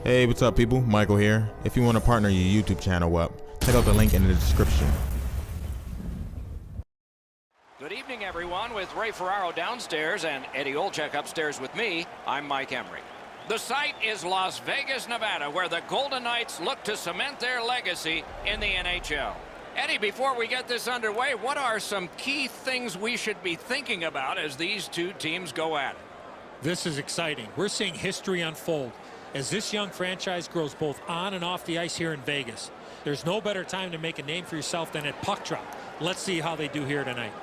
Hey, what's up, people? Michael here. If you want to partner your YouTube channel up, check out the link in the description. Good evening, everyone, with Ray Ferraro downstairs and Eddie Olczyk upstairs with me. I'm Mike Emery. The site is Las Vegas, Nevada, where the Golden Knights look to cement their legacy in the NHL. Eddie, before we get this underway, what are some key things we should be thinking about as these two teams go at it? This is exciting. We're seeing history unfold as this young franchise grows both on and off the ice here in Vegas. There's no better time to make a name for yourself than at puck drop. Let's see how they do here tonight.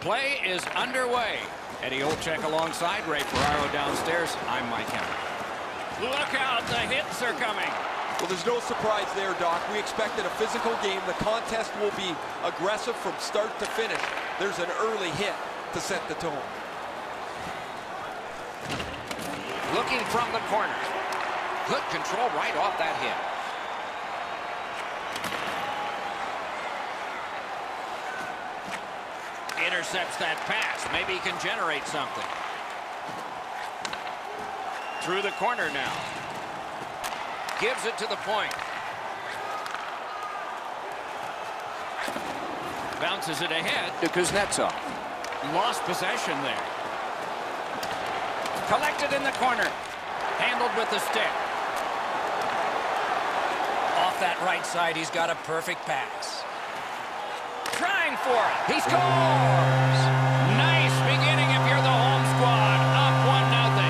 Play is underway. Eddie Olczyk alongside Ray Ferraro downstairs. I'm Mike Emery. Look out, the hits are coming. Well, there's no surprise there, Doc. We expected a physical game. The contest will be aggressive from start to finish. There's an early hit to set the tone. Looking from the corner. Good control right off that hit. Intercepts that pass. Maybe he can generate something. Through the corner now. Gives it to the point. Bounces it ahead to Kuznetsov. Lost possession there. Collected in the corner. Handled with the stick. Off that right side, he's got a perfect pass. Trying for it. He scores! Nice beginning if you're the home squad. Up 1-0.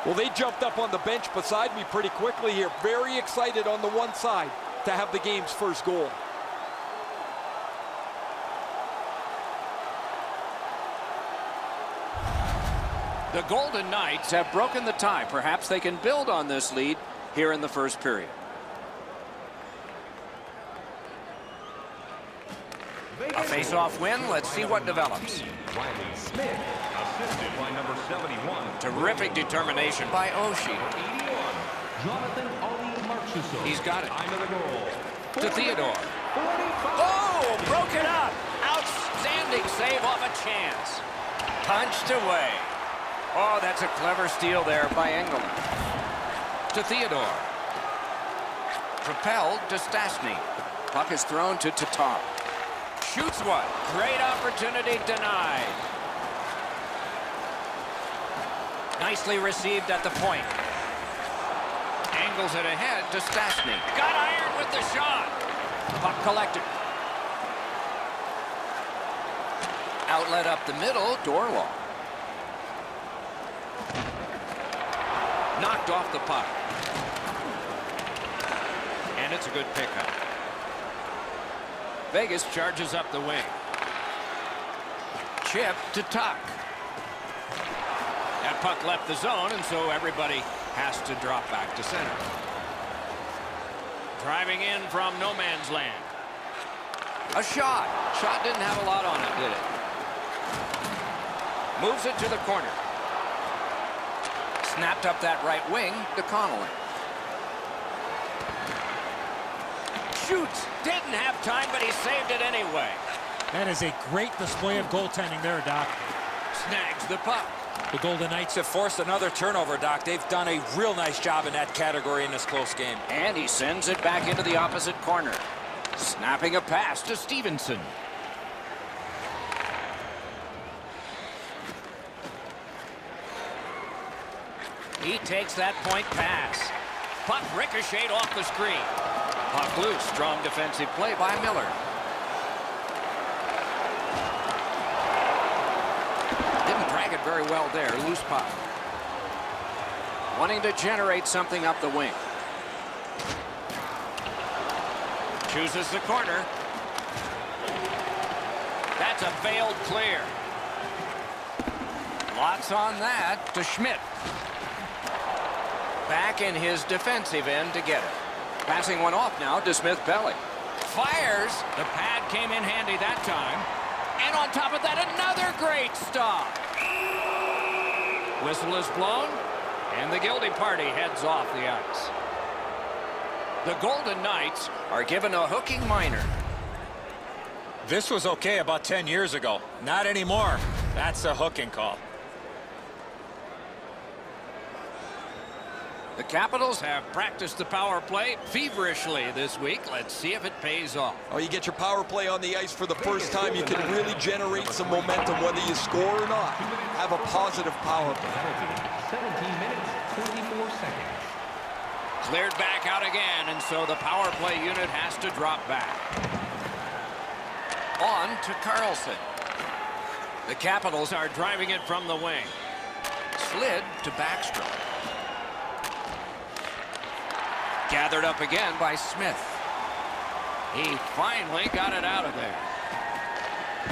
Well, they jumped up on the bench beside me pretty quickly here. Very excited on the one side to have the game's first goal. The Golden Knights have broken the tie. Perhaps they can build on this lead here in the first period. A face-off win. Let's see what develops. Assisted by number 71. Terrific determination by Oshie. He's got it. Time of the goal. To Theodore. Oh, broke it up. Outstanding save off a chance. Punched away. Oh, that's a clever steal there by Engelman. To Theodore. Propelled to Stastny. Puck is thrown to Tatar. Shoots one. Great opportunity denied. Nicely received at the point. Angles it ahead to Stastny. Got iron with the shot. Puck collected. Outlet up the middle, Dorlaw. Knocked off the puck. And it's a good pickup. Vegas charges up the wing. Chip to Tuck. That puck left the zone, and so everybody has to drop back to center. Driving in from no man's land. A shot. Shot didn't have a lot on it, did it? Moves it to the corner. Snapped up that right wing to Connolly. Shoots. Didn't have time, but he saved it anyway. That is a great display of goaltending there, Doc. Snags the puck. The Golden Knights have forced another turnover, Doc. They've done a real nice job in that category in this close game. And he sends it back into the opposite corner. Snapping a pass to Stevenson. He takes that point pass. Puck ricocheted off the screen. Puck loose. Strong defensive play by Miller. Didn't drag it very well there. Loose puck. Wanting to generate something up the wing. Chooses the corner. That's a veiled clear. Lots on that to Schmidt. Back in his defensive end to get it. Passing one off now to Smith-Pelly. Fires. The pad came in handy that time. And on top of that, another Whistle is blown, and the guilty party heads off the ice. The Golden Knights are given a hooking minor. This was okay about 10 years ago. Not anymore. That's a hooking call. The Capitals have practiced the power play feverishly this week. Let's see if it pays off. Oh, you get your power play on the ice for the first time. You can really generate some momentum, whether you score or not. Have a positive power play. 17 minutes, 44 seconds. Cleared back out again, and so the power play unit has to drop back. On to Carlson. The Capitals are driving it from the wing. Slid to Backstrom. Gathered up again by Smith. He finally got it out of there.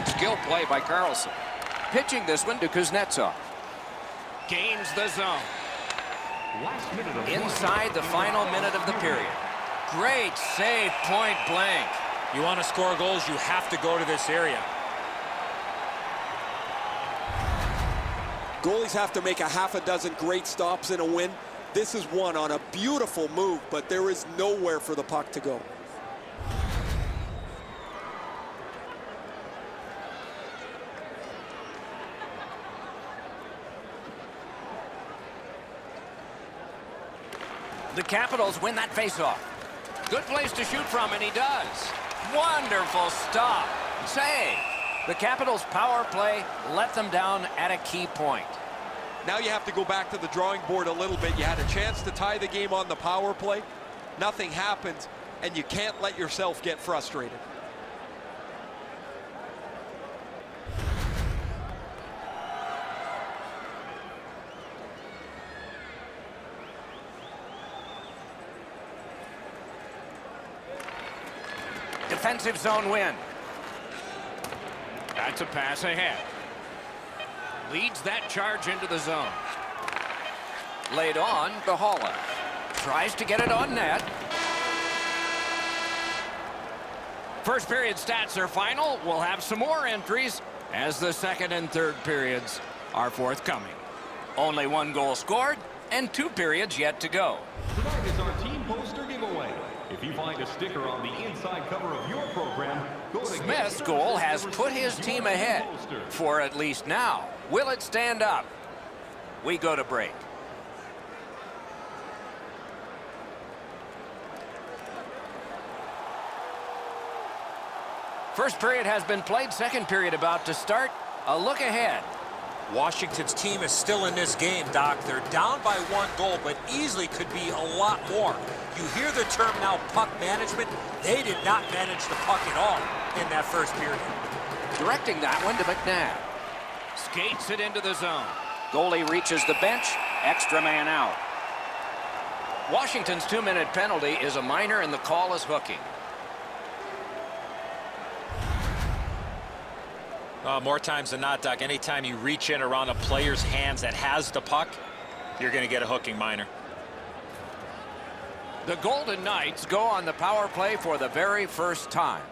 Skill play by Carlson. Pitching this one to Kuznetsov. Gains the zone. Last minute of Inside the final minute of the period. Great save, point blank. You want to score goals, you have to go to this area. Goalies have to make a half a dozen great stops in a win. This is one on a beautiful move, but there is nowhere for the puck to go. The Capitals win that faceoff. Good place to shoot from, and he does. Wonderful stop. Save. The Capitals' power play let them down at a key point. Now you have to go back to the drawing board a little bit. You had a chance to tie the game on the power play. Nothing happens, and you can't let yourself get frustrated. Defensive zone win. That's a pass ahead. Leads that charge into the zone. Laid on, Bahala. Tries to get it on net. First period stats are final. We'll have some more entries as the second and third periods are forthcoming. Only one goal scored and 2 periods yet to go. Tonight is our team poster giveaway. If you find a sticker on the inside cover of your program, go to Smith's goal has put his team ahead for at least now. Will it stand up? We go to break. First period has been played. Second period about to start. A look ahead. Washington's team is still in this game, Doc. They're down by 1 goal, but easily could be a lot more. You hear the term now, puck management. They did not manage the puck at all in that first period. Directing that one to McNabb. Skates it into the zone. Goalie reaches the bench. Extra man out. Washington's 2-minute penalty is a minor, and the call is hooking. More times than not, Doc, anytime you reach in around a player's hands that has the puck, you're going to get a hooking minor. The Golden Knights go on the power play for the very first time.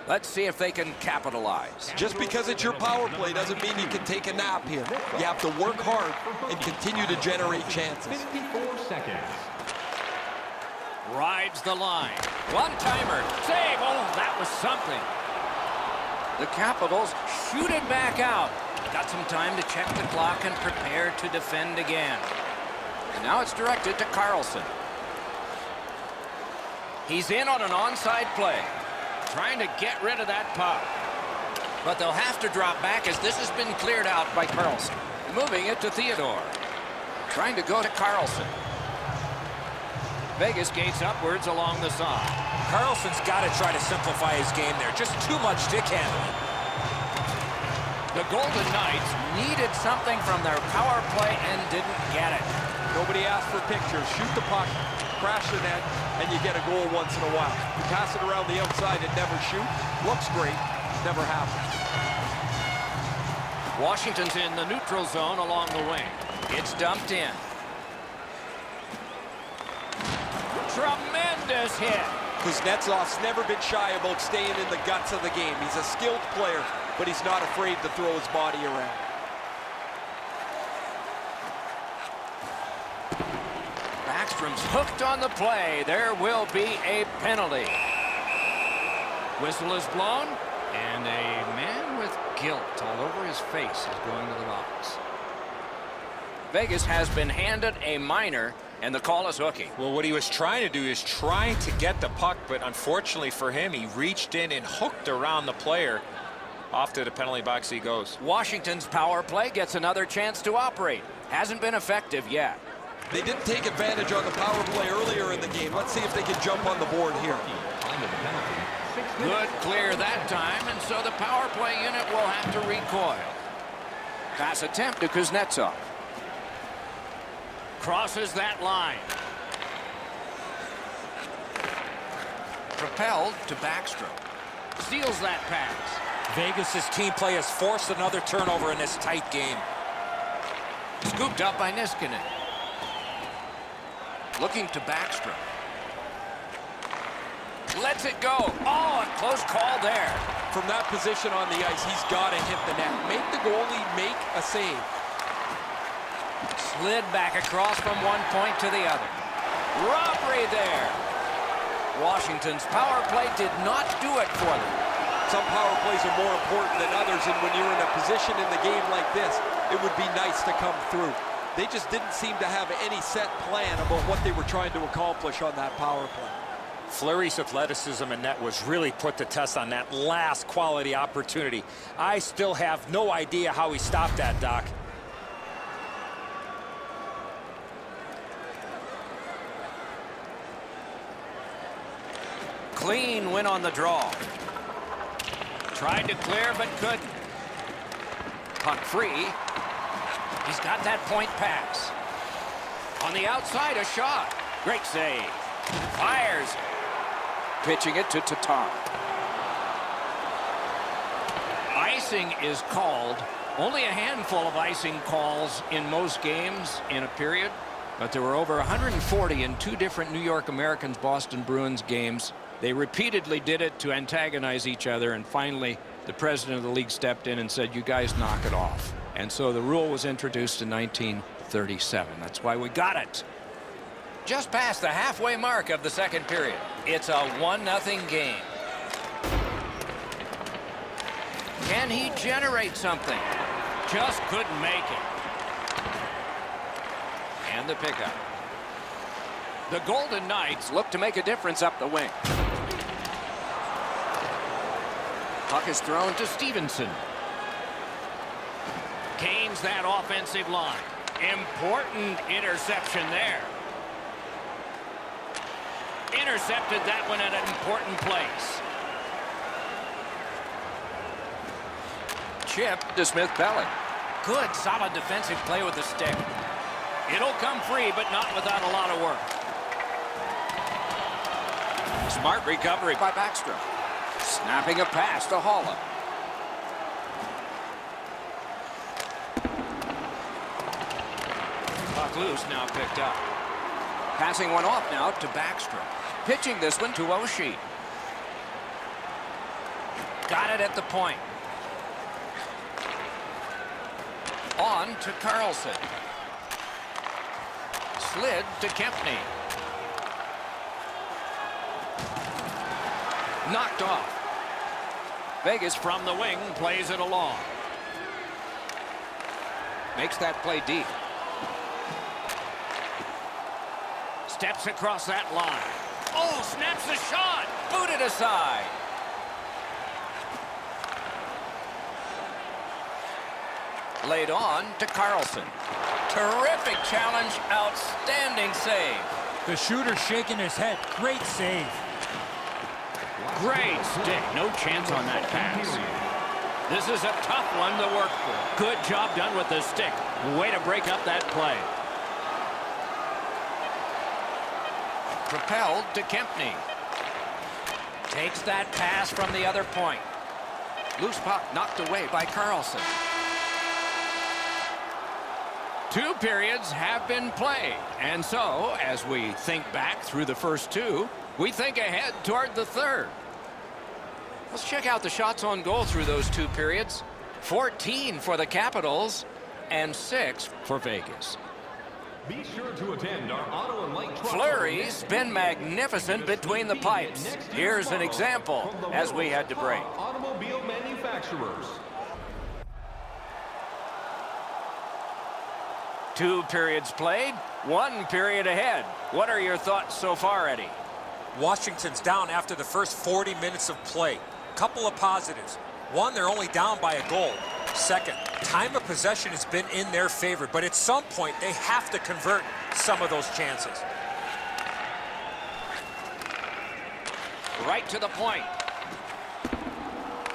Let's see if they can capitalize. Just because it's your power play doesn't mean you can take a nap here. You have to work hard and continue to generate chances. 54 seconds. Rides the line. One-timer. Save. Oh, that was something. The Capitals shoot it back out. Got some time to check the clock and prepare to defend again. And now it's directed to Carlson. He's in on an onside play. Trying to get rid of that puck. But they'll have to drop back as this has been cleared out by Carlson. Moving it to Theodore. Trying to go to Carlson. Vegas gates upwards along the side. Carlson's got to try to simplify his game there. Just too much stick handling. The Golden Knights needed something from their power play and didn't get it. Nobody asked for pictures. Shoot the puck, crash the net, and you get a goal once in a while. You pass it around the outside and never shoot. Looks great. Never happens. Washington's in the neutral zone along the wing. It's dumped in. Tremendous hit. Kuznetsov's never been shy about staying in the guts of the game. He's a skilled player, but he's not afraid to throw his body around. Backstrom's hooked on the play. There will be a penalty. Whistle is blown, and a man with guilt all over his face is going to the box. Vegas has been handed a minor, and the call is hooking. Well, what he was trying to do is trying to get the puck, but unfortunately for him, he reached in and hooked around the player. Off to the penalty box he goes. Washington's power play gets another chance to operate. Hasn't been effective yet. They didn't take advantage on the power play earlier in the game. Let's see if they can jump on the board here. Good clear that time, and so the power play unit will have to recoil. Pass attempt to Kuznetsov. Crosses that line. Propelled to Backstrom. Steals that pass. Vegas's team play has forced another turnover in this tight game. Scooped up by Niskanen. Looking to Backstrom. Lets it go. Oh, a close call there. From that position on the ice, he's got to hit the net. Make the goalie make a save. Slid back across from one point to the other. Robbery there. Washington's power play did not do it for them. Some power plays are more important than others, and when you're in a position in the game like this, it would be nice to come through. They just didn't seem to have any set plan about what they were trying to accomplish on that power play. Fleury's athleticism in net was really put to test on that last quality opportunity. I still have no idea how he stopped that, Doc. Clean win on the draw. Tried to clear but couldn't. Puck free. He's got that point pass. On the outside, a shot. Great save. Fires. Pitching it to Tatar. Icing is called. Only a handful of icing calls in most games in a period, but there were over 140 in two different New York Americans Boston Bruins games. They repeatedly did it to antagonize each other, and finally the president of the league stepped in and said, you guys knock it off. And so the rule was introduced in 1937. That's why we got it. Just past the halfway mark of the second period. It's a 1-0 game. Can he generate something? Just couldn't make it. And the pickup. The Golden Knights look to make a difference up the wing. Puck is thrown to Stevenson. Gains that offensive line. Important interception there. Intercepted that one at an important place. Chip to Smith-Pelly. Good, solid defensive play with the stick. It'll come free, but not without a lot of work. Smart recovery by Backstrom. Snapping a pass to Haula. Puck loose, now picked up. Passing one off now to Backstrom. Pitching this one to Oshie. Got it at the point. On to Carlson. Slid to Kempney. Knocked off. Vegas from the wing plays it along. Makes that play deep. Steps across that line. Oh, snaps the shot. Booted aside. Laid on to Carlson. Terrific challenge. Outstanding save. The shooter shaking his head. Great save. Great stick. No chance on that pass. This is a tough one to work for. Good job done with the stick. Way to break up that play. Propelled to Kempney. Takes that pass from the other point. Loose puck knocked away by Carlson. Two periods have been played. And so, as we think back through the first two, we think ahead toward the third. Let's check out the shots on goal through those two periods. 14 for the Capitals and 6 for Vegas. Be sure to attend our auto and light truck. Flurry's been magnificent between the pipes. Here's an example as we head to break. Automobile manufacturers. 2 periods played, 1 period ahead. What are your thoughts so far, Eddie? Washington's down after the first 40 minutes of play. Couple of positives. One, they're only down by a goal. Second, time of possession has been in their favor, but at some point they have to convert some of those chances. Right to the point.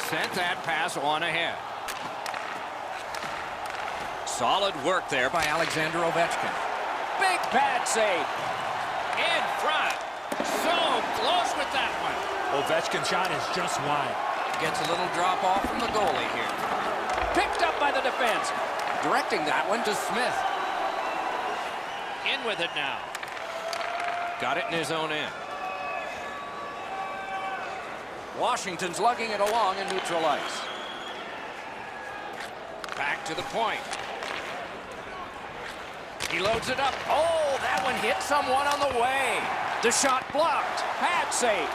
Sent that pass on ahead. Solid work there by Alexander Ovechkin. Big pad save. In front. So close with that one. Ovechkin's shot is just wide. Gets a little drop off from the goalie here. Picked up by the defense. Directing that one to Smith. In with it now. Got it in his own end. Washington's lugging it along in neutral ice. Back to the point. He loads it up. Oh, that one hit someone on the way. The shot blocked. Pad save.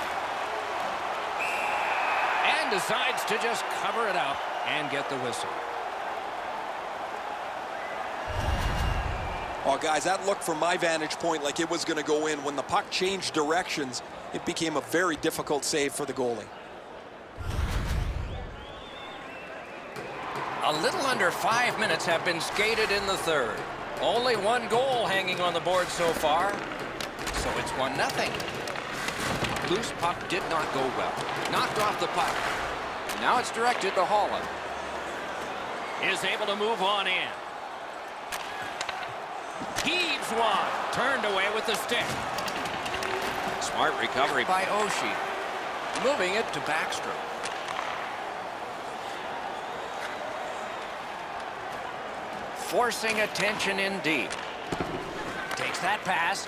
And decides to just cover it up and get the whistle. Well, guys, that looked from my vantage point like it was going to go in. When the puck changed directions, it became a very difficult save for the goalie. A little under 5 minutes have been skated in the third. Only 1 goal hanging on the board so far. So it's 1-0. Loose puck did not go well. Knocked off the puck. Now it's directed to Holland. Is able to move on in. Heaves one. Turned away with the stick. Smart recovery by Oshie. Moving it to Backstrom. Forcing attention in deep. Takes that pass.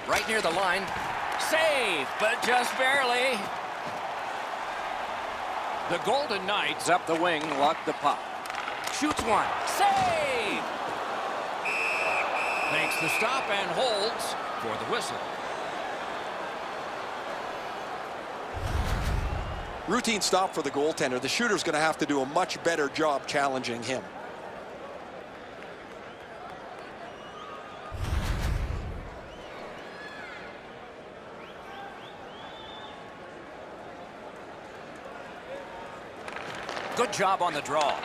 Right near the line. Save, but just barely. The Golden Knights up the wing, luck the puck. Shoots one. Save! Makes the stop and holds for the whistle. Routine stop for the goaltender. The shooter's going to have to do a much better job challenging him. Good job on the draw.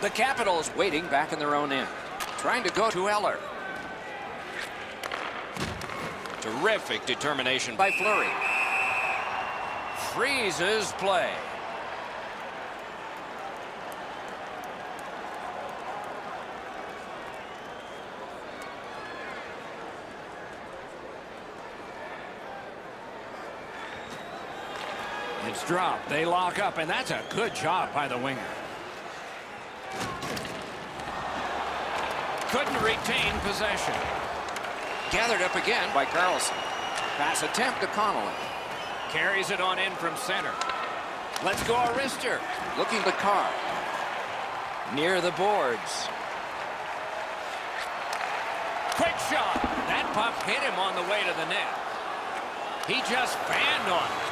The Capitals waiting back in their own end. Trying to go to Eller. Terrific determination by Fleury. Freezes play. It's dropped. They lock up, and that's a good job by the winger. Couldn't retain possession. Gathered up again by Carlson. Pass attempt to Connolly. Carries it on in from center. Let's go Arister. Looking to Carr. Near the boards. Quick shot. That puck hit him on the way to the net. He just fanned on it.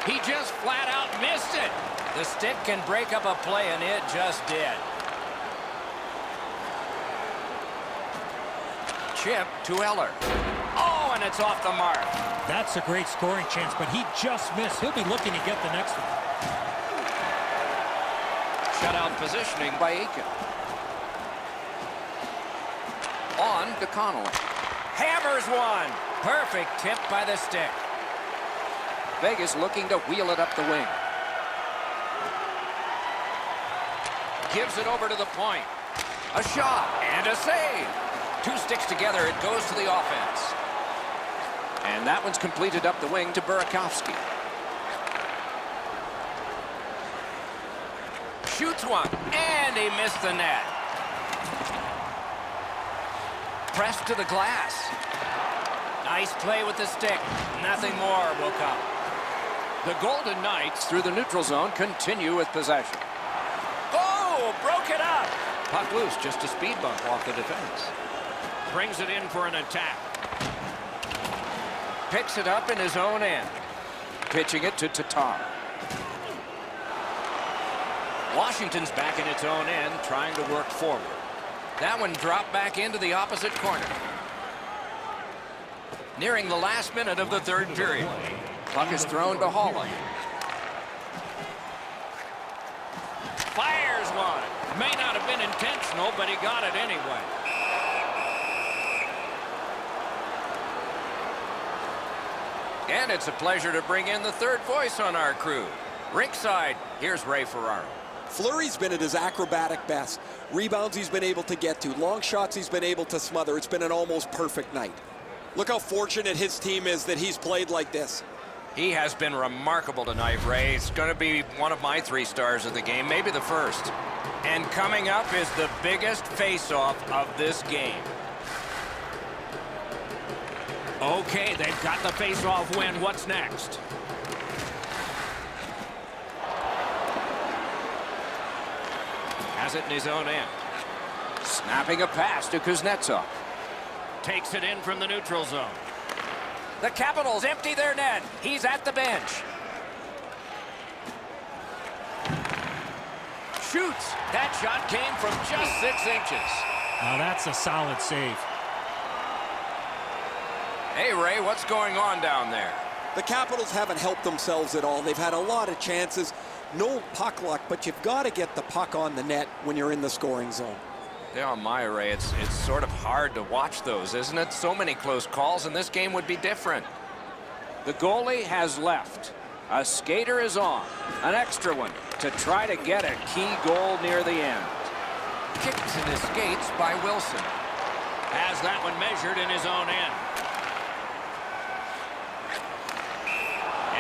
He just flat out missed it. The stick can break up a play, and it just did. Chip to Eller. Oh, and it's off the mark. That's a great scoring chance, but he just missed. He'll be looking to get the next one. Shutout positioning by Aiken. On to Connolly. Hammers one. Perfect tip by the stick. Vegas looking to wheel it up the wing. Gives it over to the point. A shot and a save. 2 sticks together, it goes to the offense. And that one's completed up the wing to Burakovsky. Shoots one, and he missed the net. Pressed to the glass. Nice play with the stick. Nothing more will come. The Golden Knights, through the neutral zone, continue with possession. Oh, broke it up. Puck loose, just a speed bump off the defense. Brings it in for an attack. Picks it up in his own end. Pitching it to Tatar. Washington's back in its own end, trying to work forward. That one dropped back into the opposite corner. Nearing the last minute of the third period. Puck is thrown to Holland. Fires one. May not have been intentional, but he got it anyway. And it's a pleasure to bring in the third voice on our crew. Rinkside, here's Ray Ferraro. Fleury's been at his acrobatic best. Rebounds he's been able to get to. Long shots he's been able to smother. It's been an almost perfect night. Look how fortunate his team is that he's played like this. He has been remarkable tonight, Ray. It's going to be one of my 3 stars of the game, maybe the first. And coming up is the biggest face-off of this game. Okay, they've got the face-off win. What's next? Has it in his own end. Snapping a pass to Kuznetsov. Takes it in from the neutral zone. The Capitals empty their net. He's at the bench. Shoots. That shot came from just 6 inches. Now that's a solid save. Hey, Ray, what's going on down there? The Capitals haven't helped themselves at all. They've had a lot of chances. No puck luck, but you've got to get the puck on the net when you're in the scoring zone. Yeah, my Ray, it's sort of hard to watch those, isn't it? So many close calls, and this game would be different. The goalie has left. A skater is on. An extra one to try to get a key goal near the end. Kicks and escapes by Wilson. Has that one measured in his own end.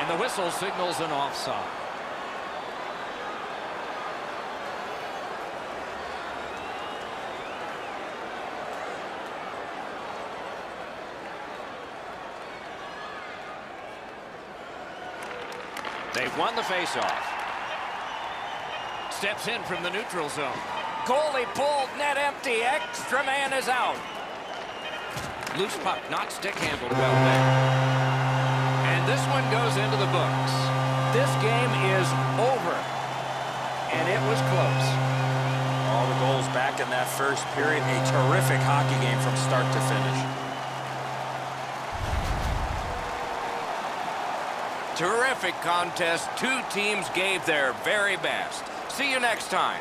And the whistle signals an offside. They've won the faceoff. Steps in from the neutral zone. Goalie pulled, net empty. Extra man is out. Loose puck, not stick handled well there. And this one goes into the books. This game is over. And it was close. All the goals back in that first period. A terrific hockey game from start to finish. Terrific contest. 2 teams gave their very best. See you next time.